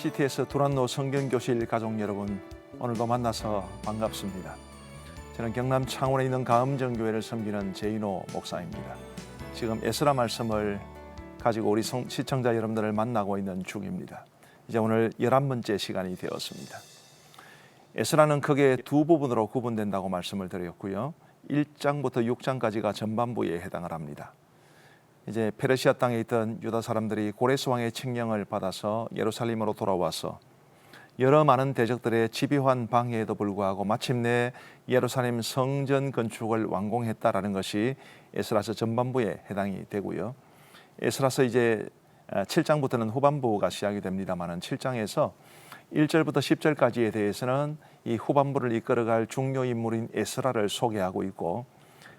CTS 두란노 성경교실 가족 여러분, 오늘도 만나서 반갑습니다. 저는 경남 창원에 있는 가음정교회를 섬기는 제인호 목사입니다. 지금 에스라 말씀을 가지고 우리 시청자 여러분들을 만나고 있는 중입니다. 이제 오늘 11번째 시간이 되었습니다. 에스라는 크게 두 부분으로 구분된다고 말씀을 드렸고요. 1장부터 6장까지가 전반부에 해당을 합니다. 이제 페르시아 땅에 있던 유다 사람들이 고레스 왕의 칙령을 받아서 예루살렘으로 돌아와서 여러 많은 대적들의 집요한 방해에도 불구하고 마침내 예루살렘 성전 건축을 완공했다라는 것이 에스라서 전반부에 해당이 되고요. 에스라서 이제 7장부터는 후반부가 시작이 됩니다만은 7장에서 1절부터 10절까지에 대해서는 이 후반부를 이끌어갈 중요 인물인 에스라를 소개하고 있고,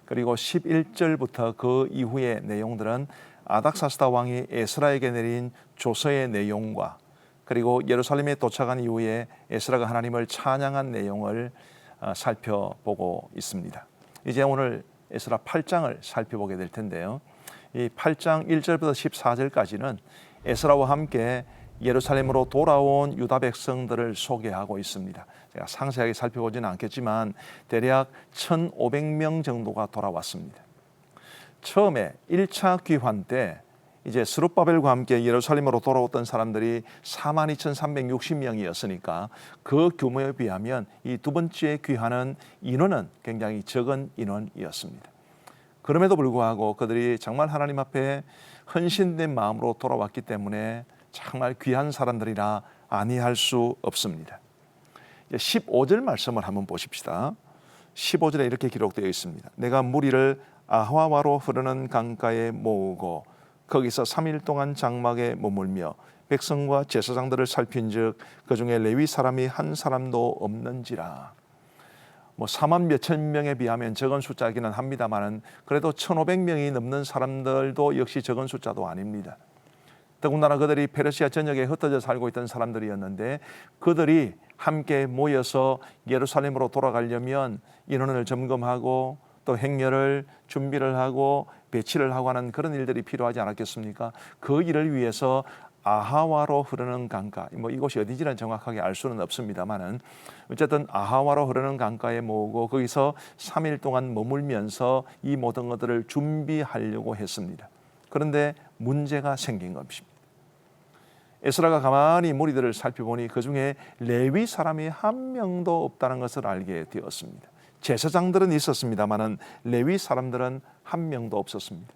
그리고 11절부터 그 이후의 내용들은 아닥사스다 왕이 에스라에게 내린 조서의 내용과 그리고 예루살렘에 도착한 이후에 에스라가 하나님을 찬양한 내용을 살펴보고 있습니다. 이제 오늘 에스라 8장을 살펴보게 될 텐데요. 이 8장 1절부터 14절까지는 에스라와 함께 예루살렘으로 돌아온 유다 백성들을 소개하고 있습니다. 제가 상세하게 살펴보지는 않겠지만 대략 1,500명 정도가 돌아왔습니다. 처음에 1차 귀환 때 이제 스룹바벨과 함께 예루살렘으로 돌아왔던 사람들이 42,360명이었으니까 그 규모에 비하면 이 두 번째 귀환은 인원은 굉장히 적은 인원이었습니다. 그럼에도 불구하고 그들이 정말 하나님 앞에 헌신된 마음으로 돌아왔기 때문에 정말 귀한 사람들이라 아니할 수 없습니다. 15절 말씀을 한번 보십시다. 15절에 이렇게 기록되어 있습니다. 내가 무리를 아하와로 흐르는 강가에 모으고 거기서 3일 동안 장막에 머물며 백성과 제사장들을 살핀즉 그 중에 레위 사람이 한 사람도 없는지라. 4만 몇천 명에 비하면 적은 숫자이기는 합니다만은 그래도 1,500명이 넘는 사람들도 역시 적은 숫자도 아닙니다. 더군다나 그들이 페르시아 전역에 흩어져 살고 있던 사람들이었는데 그들이 함께 모여서 예루살렘으로 돌아가려면 인원을 점검하고 또 행렬을 준비를 하고 배치를 하고 하는 그런 일들이 필요하지 않았겠습니까? 그 일을 위해서 아하와로 흐르는 강가, 이곳이 어디지는 정확하게 알 수는 없습니다만은 어쨌든 아하와로 흐르는 강가에 모으고 거기서 3일 동안 머물면서 이 모든 것들을 준비하려고 했습니다. 그런데 문제가 생긴 것입니다. 에스라가 가만히 무리들을 살펴보니 그 중에 레위 사람이 한 명도 없다는 것을 알게 되었습니다. 제사장들은 있었습니다만은 레위 사람들은 한 명도 없었습니다.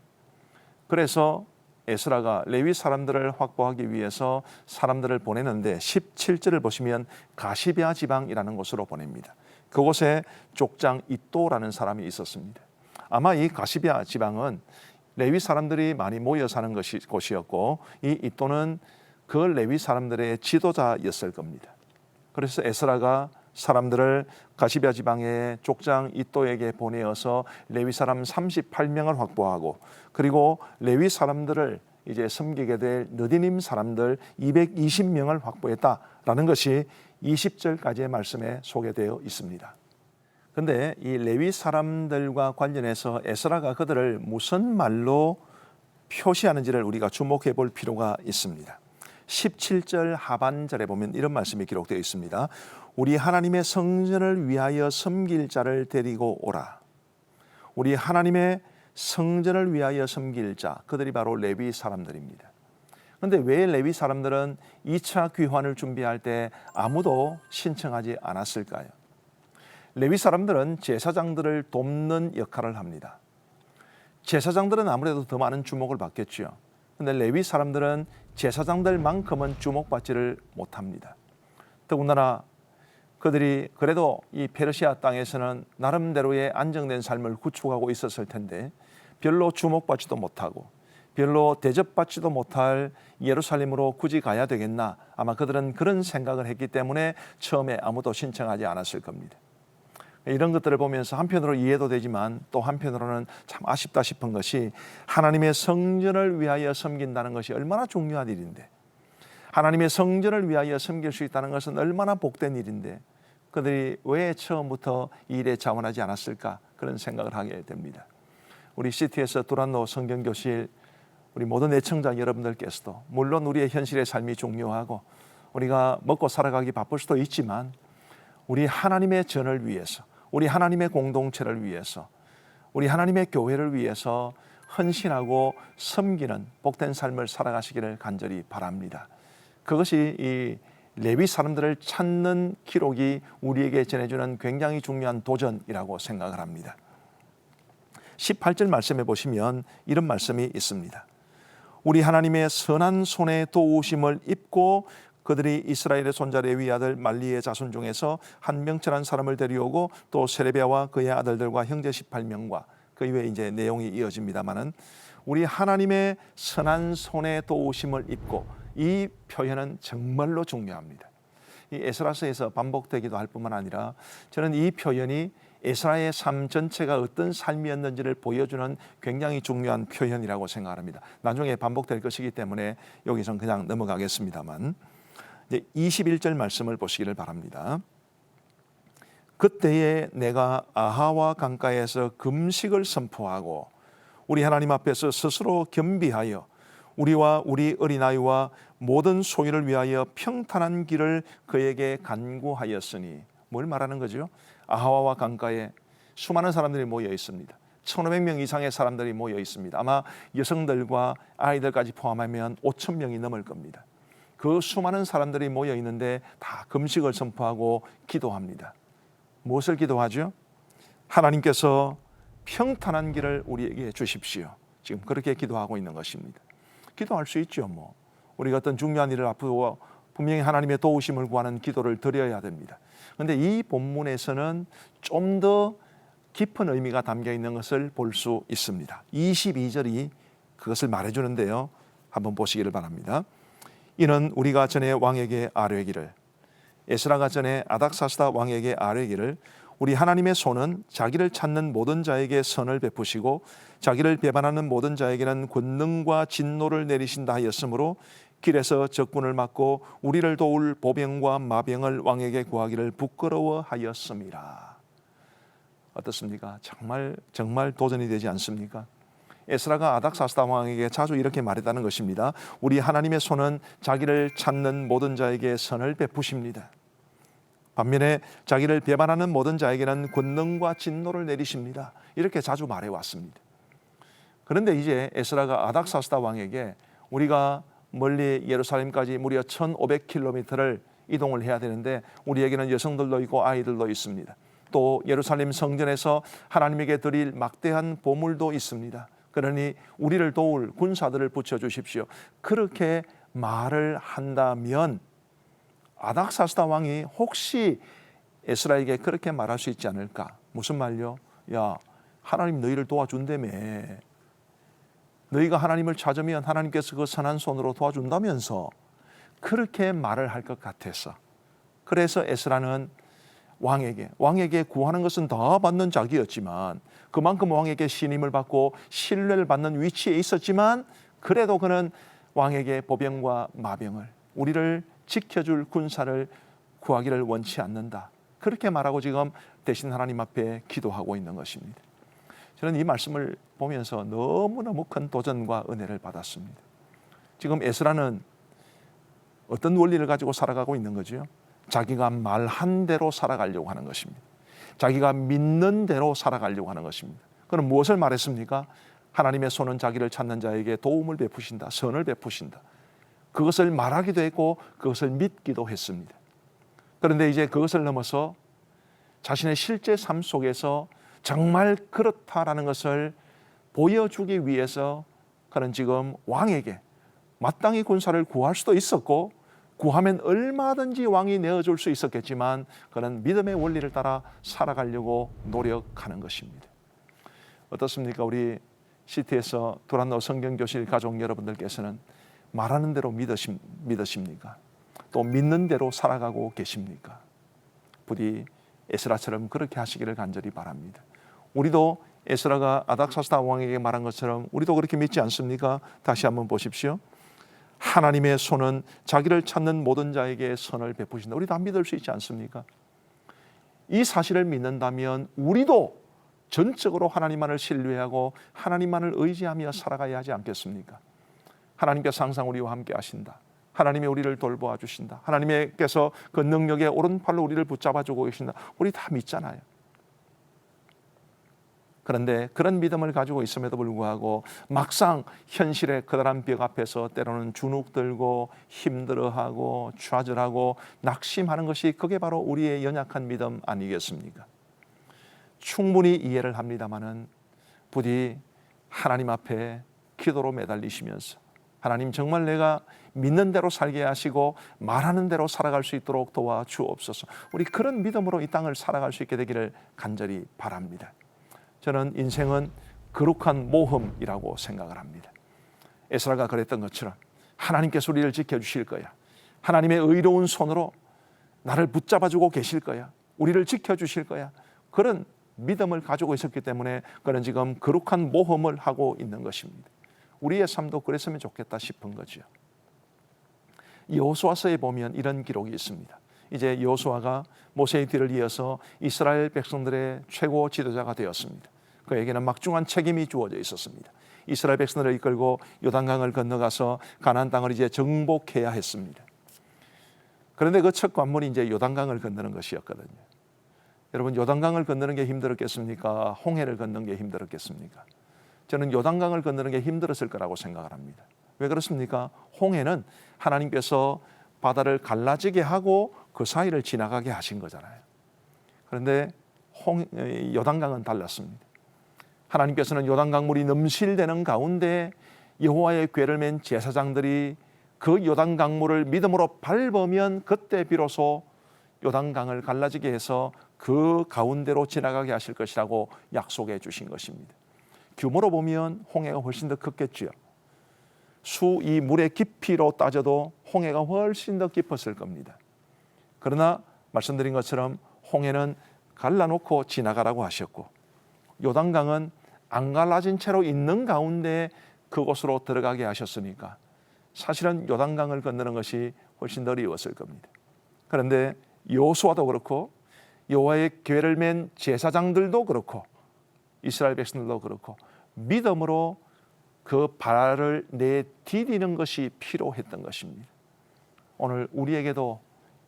그래서 에스라가 레위 사람들을 확보하기 위해서 사람들을 보내는데 17절을 보시면 가시베아 지방이라는 곳으로 보냅니다. 그곳에 족장 이또라는 사람이 있었습니다. 아마 이 가시베아 지방은 레위 사람들이 많이 모여 사는 곳이었고 이 이또는 그 레위 사람들의 지도자였을 겁니다. 그래서 에스라가 사람들을 가시베아 지방의 족장 이또에게 보내어서 레위 사람 38명을 확보하고 그리고 레위 사람들을 이제 섬기게 될 느디님 사람들 220명을 확보했다라는 것이 20절까지의 말씀에 소개되어 있습니다. 그런데 이 레위 사람들과 관련해서 에스라가 그들을 무슨 말로 표시하는지를 우리가 주목해 볼 필요가 있습니다. 17절 하반절에 보면 이런 말씀이 기록되어 있습니다. 우리 하나님의 성전을 위하여 섬길 자를 데리고 오라. 우리 하나님의 성전을 위하여 섬길 자, 그들이 바로 레위 사람들입니다. 그런데 왜 레위 사람들은 2차 귀환을 준비할 때 아무도 신청하지 않았을까요? 레위 사람들은 제사장들을 돕는 역할을 합니다. 제사장들은 아무래도 더 많은 주목을 받겠죠. 그런데 레위 사람들은 제사장들만큼은 주목받지를 못합니다. 더군다나 그들이 그래도 이 페르시아 땅에서는 나름대로의 안정된 삶을 구축하고 있었을 텐데 별로 주목받지도 못하고 별로 대접받지도 못할 예루살렘으로 굳이 가야 되겠나, 아마 그들은 그런 생각을 했기 때문에 처음에 아무도 신청하지 않았을 겁니다. 이런 것들을 보면서 한편으로 이해도 되지만 또 한편으로는 참 아쉽다 싶은 것이 하나님의 성전을 위하여 섬긴다는 것이 얼마나 중요한 일인데, 하나님의 성전을 위하여 섬길 수 있다는 것은 얼마나 복된 일인데 그들이 왜 처음부터 이 일에 자원하지 않았을까, 그런 생각을 하게 됩니다. 우리 CTS 두란노 성경교실 우리 모든 애청자 여러분들께서도 물론 우리의 현실의 삶이 중요하고 우리가 먹고 살아가기 바쁠 수도 있지만 우리 하나님의 전을 위해서, 우리 하나님의 공동체를 위해서, 우리 하나님의 교회를 위해서 헌신하고 섬기는 복된 삶을 살아가시기를 간절히 바랍니다. 그것이 이 레위 사람들을 찾는 기록이 우리에게 전해주는 굉장히 중요한 도전이라고 생각을 합니다. 18절 말씀해 보시면 이런 말씀이 있습니다. 우리 하나님의 선한 손에 도우심을 입고 그들이 이스라엘의 손자 레위 아들 말리의 자손 중에서 한 명철한 사람을 데려오고 또 세레비아와 그의 아들들과 형제 18명과 그 이후에 이제 내용이 이어집니다만은 우리 하나님의 선한 손에 도우심을 입고, 이 표현은 정말로 중요합니다. 이 에스라서에서 반복되기도 할 뿐만 아니라 저는 이 표현이 에스라의 삶 전체가 어떤 삶이었는지를 보여주는 굉장히 중요한 표현이라고 생각합니다. 나중에 반복될 것이기 때문에 여기선 그냥 넘어가겠습니다만, 이제 21절 말씀을 보시기를 바랍니다. 그때에 내가 아하와 강가에서 금식을 선포하고 우리 하나님 앞에서 스스로 겸비하여 우리와 우리 어린아이와 모든 소유를 위하여 평탄한 길을 그에게 간구하였으니, 뭘 말하는 거죠? 아하와 강가에 수많은 사람들이 모여 있습니다. 1,500명 이상의 사람들이 모여 있습니다. 아마 여성들과 아이들까지 포함하면 5,000명이 넘을 겁니다. 그 수많은 사람들이 모여 있는데 다 금식을 선포하고 기도합니다. 무엇을 기도하죠? 하나님께서 평탄한 길을 우리에게 주십시오. 지금 그렇게 기도하고 있는 것입니다. 기도할 수 있죠. 우리가 어떤 중요한 일을 앞두고 분명히 하나님의 도우심을 구하는 기도를 드려야 됩니다. 그런데 이 본문에서는 좀 더 깊은 의미가 담겨 있는 것을 볼 수 있습니다. 22절이 그것을 말해주는데요. 한번 보시기를 바랍니다. 이는 우리가 전에 왕에게 아뢰기를, 에스라가 전에 아닥사스다 왕에게 아뢰기를, 우리 하나님의 손은 자기를 찾는 모든 자에게 선을 베푸시고 자기를 배반하는 모든 자에게는 권능과 진노를 내리신다 하였으므로 길에서 적군을 막고 우리를 도울 보병과 마병을 왕에게 구하기를 부끄러워하였습니다. 어떻습니까? 정말 도전이 되지 않습니까? 에스라가 아닥사스다 왕에게 자주 이렇게 말했다는 것입니다. 우리 하나님의 손은 자기를 찾는 모든 자에게 선을 베푸십니다. 반면에 자기를 배반하는 모든 자에게는 권능과 진노를 내리십니다. 이렇게 자주 말해왔습니다. 그런데 이제 에스라가 아닥사스다 왕에게 우리가 멀리 예루살렘까지 무려 1,500km를 이동을 해야 되는데 우리에게는 여성들도 있고 아이들도 있습니다. 또 예루살렘 성전에서 하나님에게 드릴 막대한 보물도 있습니다. 그러니 우리를 도울 군사들을 붙여주십시오. 그렇게 말을 한다면 아닥사스다 왕이 혹시 에스라에게 그렇게 말할 수 있지 않을까? 무슨 말요? 야, 하나님 너희를 도와준다며. 너희가 하나님을 찾으면 하나님께서 그 선한 손으로 도와준다면서, 그렇게 말을 할 것 같아서. 그래서 에스라는 왕에게 구하는 것은 다 받는 자기였지만 그만큼 왕에게 신임을 받고 신뢰를 받는 위치에 있었지만 그래도 그는 왕에게 보병과 마병을, 우리를 지켜줄 군사를 구하기를 원치 않는다. 그렇게 말하고 지금 대신 하나님 앞에 기도하고 있는 것입니다. 저는 이 말씀을 보면서 너무너무 큰 도전과 은혜를 받았습니다. 지금 에스라는 어떤 원리를 가지고 살아가고 있는 거죠? 자기가 말한 대로 살아가려고 하는 것입니다. 자기가 믿는 대로 살아가려고 하는 것입니다. 그럼 무엇을 말했습니까? 하나님의 손은 자기를 찾는 자에게 도움을 베푸신다, 선을 베푸신다. 그것을 말하기도 했고 그것을 믿기도 했습니다. 그런데 이제 그것을 넘어서 자신의 실제 삶 속에서 정말 그렇다라는 것을 보여주기 위해서 그는 지금 왕에게 마땅히 군사를 구할 수도 있었고 구하면 얼마든지 왕이 내어줄 수 있었겠지만 그는 믿음의 원리를 따라 살아가려고 노력하는 것입니다. 어떻습니까? 우리 시티에서 도란노 성경교실 가족 여러분들께서는 말하는 대로 믿으십니까? 또 믿는 대로 살아가고 계십니까? 부디 에스라처럼 그렇게 하시기를 간절히 바랍니다. 우리도 에스라가 아닥사스다 왕에게 말한 것처럼 우리도 그렇게 믿지 않습니까? 다시 한번 보십시오. 하나님의 손은 자기를 찾는 모든 자에게 선을 베푸신다. 우리 다 믿을 수 있지 않습니까? 이 사실을 믿는다면 우리도 전적으로 하나님만을 신뢰하고 하나님만을 의지하며 살아가야 하지 않겠습니까? 하나님께서 항상 우리와 함께 하신다. 하나님이 우리를 돌보아 주신다. 하나님께서 그 능력의 오른팔로 우리를 붙잡아 주고 계신다. 우리 다 믿잖아요. 그런데 그런 믿음을 가지고 있음에도 불구하고 막상 현실의 커다란 벽 앞에서 때로는 주눅들고 힘들어하고 좌절하고 낙심하는 것이 그게 바로 우리의 연약한 믿음 아니겠습니까? 충분히 이해를 합니다마는 부디 하나님 앞에 기도로 매달리시면서 하나님 정말 내가 믿는 대로 살게 하시고 말하는 대로 살아갈 수 있도록 도와주옵소서. 우리 그런 믿음으로 이 땅을 살아갈 수 있게 되기를 간절히 바랍니다. 저는 인생은 거룩한 모험이라고 생각을 합니다. 에스라가 그랬던 것처럼 하나님께서 우리를 지켜주실 거야. 하나님의 의로운 손으로 나를 붙잡아주고 계실 거야. 우리를 지켜주실 거야. 그런 믿음을 가지고 있었기 때문에 그는 지금 거룩한 모험을 하고 있는 것입니다. 우리의 삶도 그랬으면 좋겠다 싶은 거죠. 여호수아서에 보면 이런 기록이 있습니다. 이제 여호수아가 모세의 뒤를 이어서 이스라엘 백성들의 최고 지도자가 되었습니다. 그에게는 막중한 책임이 주어져 있었습니다. 이스라엘 백성들을 이끌고 요단강을 건너가서 가나안 땅을 이제 정복해야 했습니다. 그런데 그 첫 관문이 이제 요단강을 건너는 것이었거든요. 여러분, 요단강을 건너는 게 힘들었겠습니까? 홍해를 건너는 게 힘들었겠습니까? 저는 요단강을 건너는 게 힘들었을 거라고 생각을 합니다. 왜 그렇습니까? 홍해는 하나님께서 바다를 갈라지게 하고 그 사이를 지나가게 하신 거잖아요. 그런데 요단강은 달랐습니다. 하나님께서는 요단강물이 넘실대는 가운데 여호와의 궤를 맨 제사장들이 그 요단강물을 믿음으로 밟으면 그때 비로소 요단강을 갈라지게 해서 그 가운데로 지나가게 하실 것이라고 약속해 주신 것입니다. 규모로 보면 홍해가 훨씬 더 컸겠죠. 이 물의 깊이로 따져도 홍해가 훨씬 더 깊었을 겁니다. 그러나 말씀드린 것처럼 홍해는 갈라놓고 지나가라고 하셨고 요단강은 안 갈라진 채로 있는 가운데 그곳으로 들어가게 하셨으니까 사실은 요단강을 건너는 것이 훨씬 더 어려웠을 겁니다. 그런데 여호수아도 그렇고 여호와의 궤를 맨 제사장들도 그렇고 이스라엘 백성들도 그렇고 믿음으로 그 발을 내디디는 것이 필요했던 것입니다. 오늘 우리에게도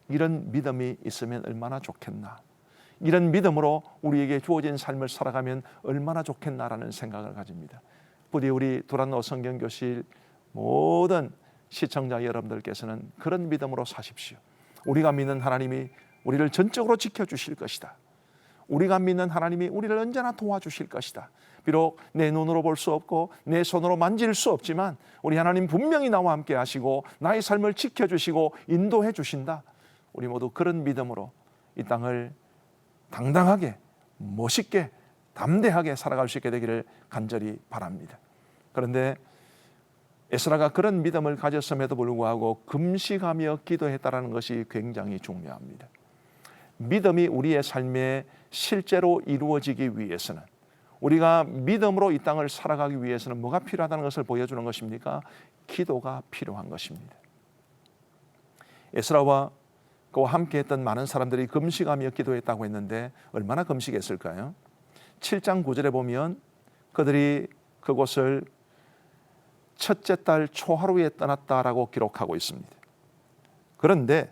이런 믿음이 있으면 얼마나 좋겠나. 이런 믿음으로 우리에게 주어진 삶을 살아가면 얼마나 좋겠나라는 생각을 가집니다. 부디 우리 두란노 성경교실 모든 시청자 여러분들께서는 그런 믿음으로 사십시오. 우리가 믿는 하나님이 우리를 전적으로 지켜주실 것이다. 우리가 믿는 하나님이 우리를 언제나 도와주실 것이다. 비록 내 눈으로 볼 수 없고 내 손으로 만질 수 없지만 우리 하나님 분명히 나와 함께 하시고 나의 삶을 지켜주시고 인도해 주신다. 우리 모두 그런 믿음으로 이 땅을 당당하게 멋있게 담대하게 살아갈 수 있게 되기를 간절히 바랍니다. 그런데 에스라가 그런 믿음을 가졌음에도 불구하고 금식하며 기도했다는 것이 굉장히 중요합니다. 믿음이 우리의 삶에 실제로 이루어지기 위해서는 우리가 믿음으로 이 땅을 살아가기 위해서는 뭐가 필요하다는 것을 보여주는 것입니까? 기도가 필요한 것입니다. 에스라와 그와 함께했던 많은 사람들이 금식하며 기도했다고 했는데 얼마나 금식했을까요? 7장 9절에 보면 그들이 그곳을 첫째 달 초하루에 떠났다라고 기록하고 있습니다. 그런데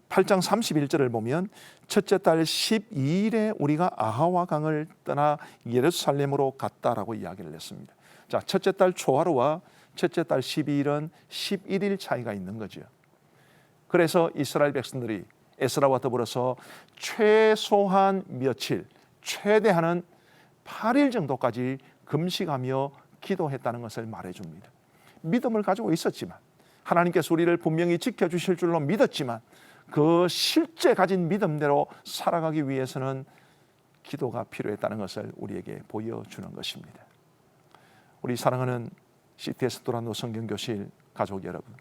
8장 31절을 보면 첫째 달 12일에 우리가 아하와 강을 떠나 예루살렘으로 갔다라고 이야기를 했습니다. 자, 첫째 달 초하루와 첫째 달 12일은 11일 차이가 있는 거죠. 그래서 이스라엘 백성들이 에스라와 더불어서 최소한 며칠, 최대한은 8일 정도까지 금식하며 기도했다는 것을 말해줍니다. 믿음을 가지고 있었지만 하나님께서 우리를 분명히 지켜주실 줄로 믿었지만 그 실제 가진 믿음대로 살아가기 위해서는 기도가 필요했다는 것을 우리에게 보여주는 것입니다. 우리 사랑하는 CTS 두란노 성경교실 가족 여러분,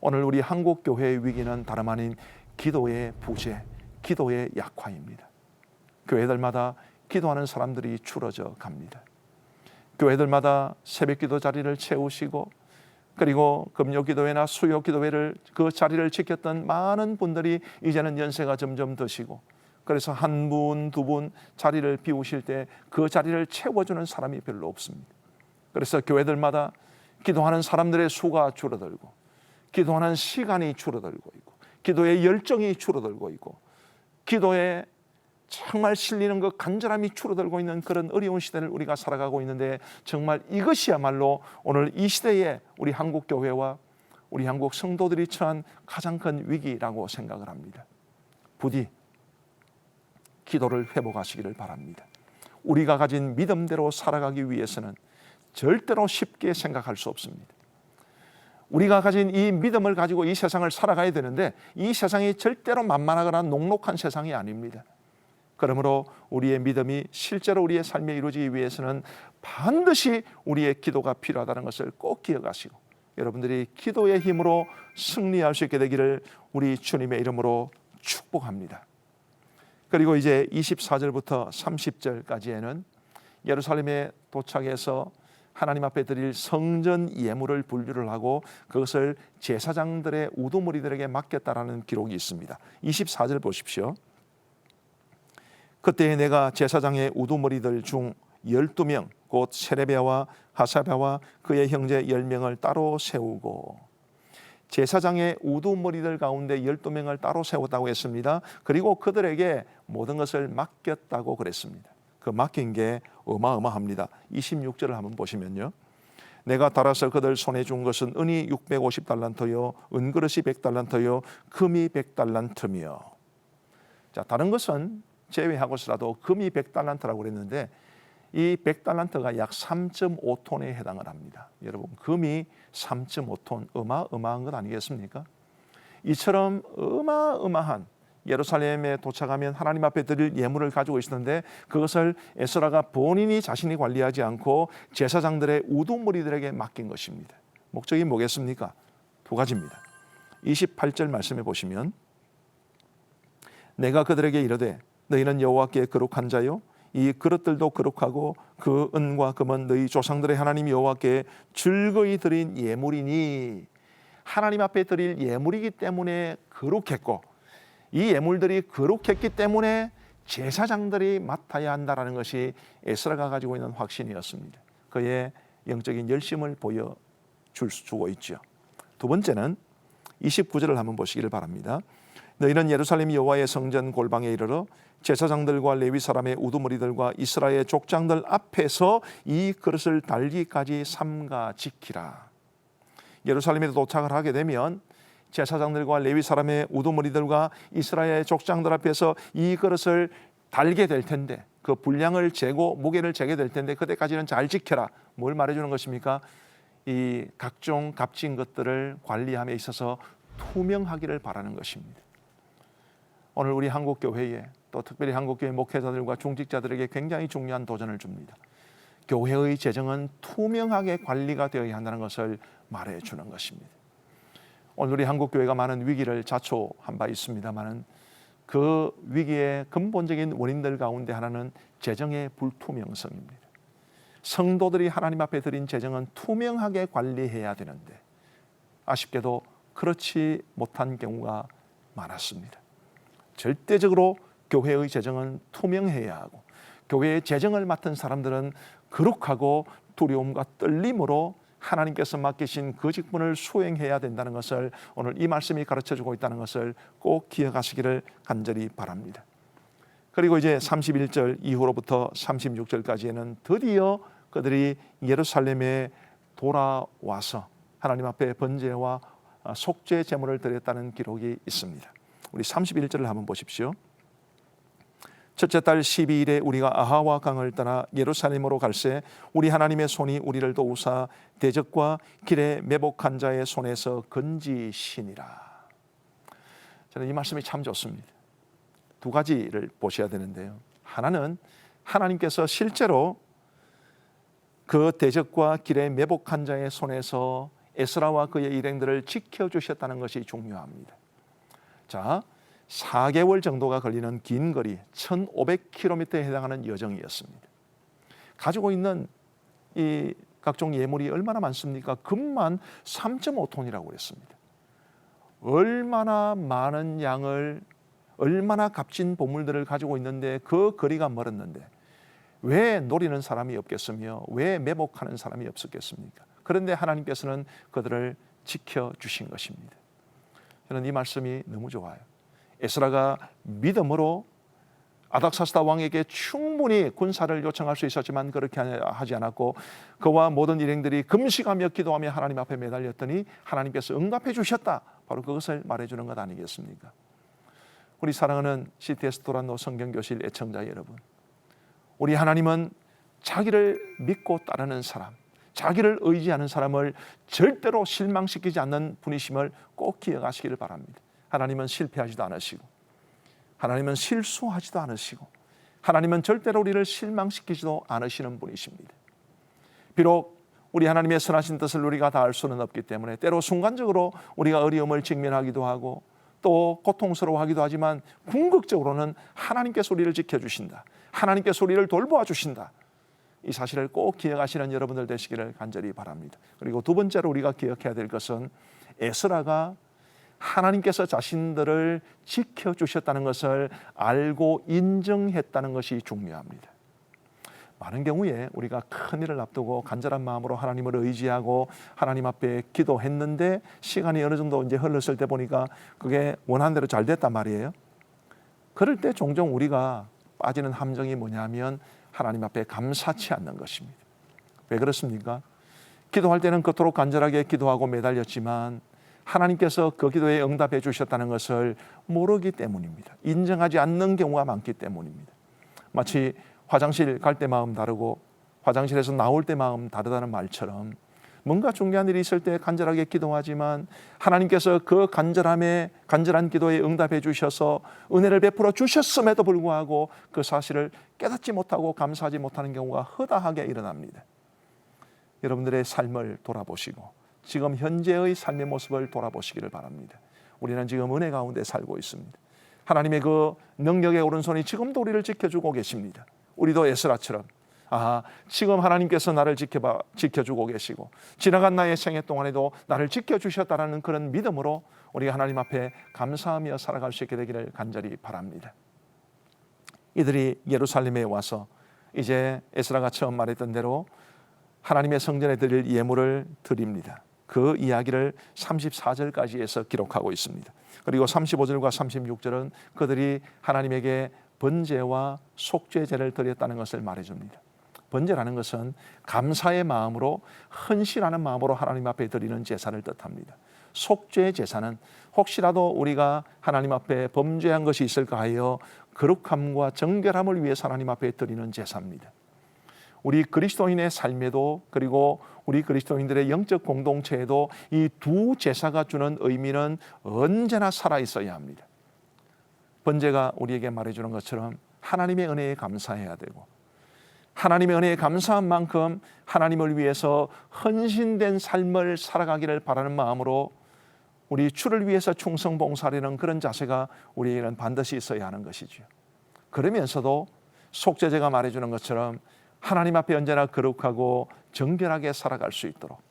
오늘 우리 한국교회의 위기는 다름 아닌 기도의 부재, 기도의 약화입니다. 교회들마다 기도하는 사람들이 줄어져 갑니다. 교회들마다 새벽기도 자리를 채우시고 그리고 금요기도회나 수요기도회를 그 자리를 지켰던 많은 분들이 이제는 연세가 점점 드시고 그래서 한 분, 두 분 자리를 비우실 때 그 자리를 채워주는 사람이 별로 없습니다. 그래서 교회들마다 기도하는 사람들의 수가 줄어들고 기도하는 시간이 줄어들고 있고 기도의 열정이 줄어들고 있고 기도에 정말 실리는 그 간절함이 줄어들고 있는 그런 어려운 시대를 우리가 살아가고 있는데 정말 이것이야말로 오늘 이 시대에 우리 한국 교회와 우리 한국 성도들이 처한 가장 큰 위기라고 생각을 합니다. 부디 기도를 회복하시기를 바랍니다. 우리가 가진 믿음대로 살아가기 위해서는 절대로 쉽게 생각할 수 없습니다. 우리가 가진 이 믿음을 가지고 이 세상을 살아가야 되는데 이 세상이 절대로 만만하거나 녹록한 세상이 아닙니다. 그러므로 우리의 믿음이 실제로 우리의 삶에 이루어지기 위해서는 반드시 우리의 기도가 필요하다는 것을 꼭 기억하시고 여러분들이 기도의 힘으로 승리할 수 있게 되기를 우리 주님의 이름으로 축복합니다. 그리고 이제 24절부터 30절까지에는 예루살렘에 도착해서 하나님 앞에 드릴 성전 예물을 분류를 하고 그것을 제사장들의 우두머리들에게 맡겼다라는 기록이 있습니다. 24절 보십시오. 그때 내가 제사장의 우두머리들 중 12명 곧 세레비야와 하사랴와 그의 형제 10명을 따로 세우고 제사장의 우두머리들 가운데 12명을 따로 세웠다고 했습니다. 그리고 그들에게 모든 것을 맡겼다고 그랬습니다. 그 맡긴 게 어마어마합니다. 26절을 한번 보시면요. 내가 달아서 그들 손에 준 것은 은이 650달란트요 은그릇이 100달란트요 금이 100달란트며 자, 다른 것은 제외하고서라도 금이 100달란트라고 그랬는데 이 100달란트가 약 3.5톤에 해당을 합니다. 여러분 금이 3.5톤 어마어마한 것 아니겠습니까? 이처럼 어마어마한 예루살렘에 도착하면 하나님 앞에 드릴 예물을 가지고 있었는데 그것을 에스라가 본인이 자신이 관리하지 않고 제사장들의 우두머리들에게 맡긴 것입니다. 목적이 뭐겠습니까? 두 가지입니다. 28절 말씀해 보시면 내가 그들에게 이르되 너희는 여호와께 거룩한 자요 이 그릇들도 거룩하고 그 은과 금은 너희 조상들의 하나님 여호와께 즐거이 드린 예물이니 하나님 앞에 드릴 예물이기 때문에 거룩했고 이 예물들이 거룩했기 때문에 제사장들이 맡아야 한다는 것이 에스라가 가지고 있는 확신이었습니다. 그의 영적인 열심을 보여주고 있죠. 두 번째는 29절을 한번 보시기를 바랍니다. 너희는 예루살렘 여호와의 성전 골방에 이르러 제사장들과 레위 사람의 우두머리들과 이스라엘 족장들 앞에서 이 그릇을 달기까지 삼가 지키라. 예루살렘에 도착을 하게 되면 제사장들과 레위 사람의 우두머리들과 이스라엘 족장들 앞에서 이 그릇을 달게 될 텐데 그 분량을 재고 무게를 재게 될 텐데 그때까지는 잘 지켜라. 뭘 말해주는 것입니까? 이 각종 값진 것들을 관리함에 있어서 투명하기를 바라는 것입니다. 오늘 우리 한국교회에 또 특별히 한국교회 목회자들과 중직자들에게 굉장히 중요한 도전을 줍니다. 교회의 재정은 투명하게 관리가 되어야 한다는 것을 말해주는 것입니다. 오늘 우리 한국교회가 많은 위기를 자초한 바 있습니다만 그 위기의 근본적인 원인들 가운데 하나는 재정의 불투명성입니다. 성도들이 하나님 앞에 드린 재정은 투명하게 관리해야 되는데 아쉽게도 그렇지 못한 경우가 많았습니다. 절대적으로 교회의 재정은 투명해야 하고 교회의 재정을 맡은 사람들은 거룩하고 두려움과 떨림으로 하나님께서 맡기신 그 직분을 수행해야 된다는 것을 오늘 이 말씀이 가르쳐주고 있다는 것을 꼭 기억하시기를 간절히 바랍니다. 그리고 이제 31절 이후로부터 36절까지에는 드디어 그들이 예루살렘에 돌아와서 하나님 앞에 번제와 속죄 제물을 드렸다는 기록이 있습니다. 우리 31절을 한번 보십시오. 첫째 달 12일에 우리가 아하와 강을 떠나 예루살렘으로 갈새 우리 하나님의 손이 우리를 도우사 대적과 길에 매복한 자의 손에서 건지시니라. 저는 이 말씀이 참 좋습니다. 두 가지를 보셔야 되는데요. 하나는 하나님께서 실제로 그 대적과 길에 매복한 자의 손에서 에스라와 그의 일행들을 지켜주셨다는 것이 중요합니다. 자, 4개월 정도가 걸리는 긴 거리 1500km에 해당하는 여정이었습니다. 가지고 있는 이 각종 예물이 얼마나 많습니까? 금만 3.5톤이라고 그랬습니다. 얼마나 많은 양을 얼마나 값진 보물들을 가지고 있는데 그 거리가 멀었는데 왜 노리는 사람이 없겠으며 왜 매복하는 사람이 없었겠습니까? 그런데 하나님께서는 그들을 지켜주신 것입니다. 저는 이 말씀이 너무 좋아요. 에스라가 믿음으로 아닥사스다 왕에게 충분히 군사를 요청할 수 있었지만 그렇게 하지 않았고 그와 모든 일행들이 금식하며 기도하며 하나님 앞에 매달렸더니 하나님께서 응답해 주셨다. 바로 그것을 말해주는 것 아니겠습니까? 우리 사랑하는 CTS 도란노 성경교실 애청자 여러분, 우리 하나님은 자기를 믿고 따르는 사람, 자기를 의지하는 사람을 절대로 실망시키지 않는 분이심을 꼭 기억하시기를 바랍니다. 하나님은 실패하지도 않으시고 하나님은 실수하지도 않으시고 하나님은 절대로 우리를 실망시키지도 않으시는 분이십니다. 비록 우리 하나님의 선하신 뜻을 우리가 다 알 수는 없기 때문에 때로 순간적으로 우리가 어려움을 직면하기도 하고 또 고통스러워하기도 하지만 궁극적으로는 하나님께서 우리를 지켜주신다. 하나님께서 우리를 돌보아 주신다. 이 사실을 꼭 기억하시는 여러분들 되시기를 간절히 바랍니다. 그리고 두 번째로 우리가 기억해야 될 것은 에스라가 하나님께서 자신들을 지켜주셨다는 것을 알고 인정했다는 것이 중요합니다. 많은 경우에 우리가 큰 일을 앞두고 간절한 마음으로 하나님을 의지하고 하나님 앞에 기도했는데 시간이 어느 정도 이제 흘렀을 때 보니까 그게 원하는 대로 잘 됐단 말이에요. 그럴 때 종종 우리가 빠지는 함정이 뭐냐면 하나님 앞에 감사치 않는 것입니다. 왜 그렇습니까? 기도할 때는 그토록 간절하게 기도하고 매달렸지만 하나님께서 그 기도에 응답해 주셨다는 것을 모르기 때문입니다. 인정하지 않는 경우가 많기 때문입니다. 마치 화장실 갈 때 마음 다르고 화장실에서 나올 때 마음 다르다는 말처럼 뭔가 중요한 일이 있을 때 간절하게 기도하지만 하나님께서 그 간절한 기도에 응답해 주셔서 은혜를 베풀어 주셨음에도 불구하고 그 사실을 깨닫지 못하고 감사하지 못하는 경우가 허다하게 일어납니다. 여러분들의 삶을 돌아보시고 지금 현재의 삶의 모습을 돌아보시기를 바랍니다. 우리는 지금 은혜 가운데 살고 있습니다. 하나님의 그 능력의 오른손이 지금도 우리를 지켜주고 계십니다. 우리도 에스라처럼 지금 하나님께서 나를 지켜주고 계시고 지나간 나의 생애 동안에도 나를 지켜주셨다는 그런 믿음으로 우리가 하나님 앞에 감사하며 살아갈 수 있게 되기를 간절히 바랍니다. 이들이 예루살렘에 와서 이제 에스라가 처음 말했던 대로 하나님의 성전에 드릴 예물을 드립니다. 그 이야기를 34절까지 해서 기록하고 있습니다. 그리고 35절과 36절은 그들이 하나님에게 번제와 속죄제를 드렸다는 것을 말해줍니다. 번제라는 것은 감사의 마음으로 헌신하는 마음으로 하나님 앞에 드리는 제사를 뜻합니다. 속죄 제사는 혹시라도 우리가 하나님 앞에 범죄한 것이 있을까 하여 거룩함과 정결함을 위해서 하나님 앞에 드리는 제사입니다. 우리 그리스도인의 삶에도 그리고 우리 그리스도인들의 영적 공동체에도 이 두 제사가 주는 의미는 언제나 살아 있어야 합니다. 번제가 우리에게 말해주는 것처럼 하나님의 은혜에 감사해야 되고 하나님의 은혜에 감사한 만큼 하나님을 위해서 헌신된 삶을 살아가기를 바라는 마음으로 우리 주를 위해서 충성봉사하려는 그런 자세가 우리에게는 반드시 있어야 하는 것이죠. 그러면서도 속죄제가 말해주는 것처럼 하나님 앞에 언제나 거룩하고 정결하게 살아갈 수 있도록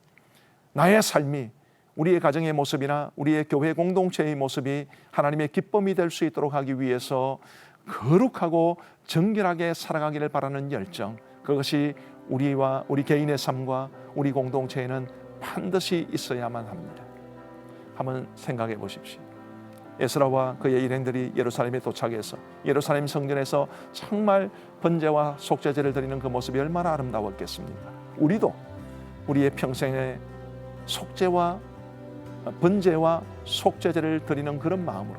나의 삶이 우리의 가정의 모습이나 우리의 교회 공동체의 모습이 하나님의 기쁨이 될 수 있도록 하기 위해서 거룩하고 정결하게 살아가기를 바라는 열정, 그것이 우리와 우리 개인의 삶과 우리 공동체에는 반드시 있어야만 합니다. 한번 생각해 보십시오. 에스라와 그의 일행들이 예루살렘에 도착해서 예루살렘 성전에서 정말 번제와 속죄제를 드리는 그 모습이 얼마나 아름다웠겠습니까? 우리도 우리의 평생에 번제와 속죄제를 드리는 그런 마음으로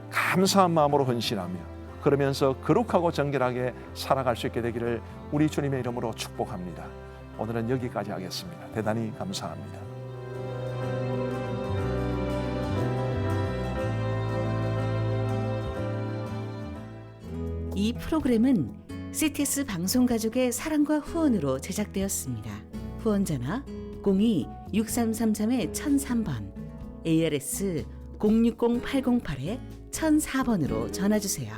감사한 마음으로 헌신하며 그러면서 거룩하고 정결하게 살아갈 수 있게 되기를 우리 주님의 이름으로 축복합니다. 오늘은 여기까지 하겠습니다. 대단히 감사합니다. 이 프로그램은 CTS 방송가족의 사랑과 후원으로 제작되었습니다. 후원전화 02-6333-1003번, ARS 060-808-1004번으로 전화주세요.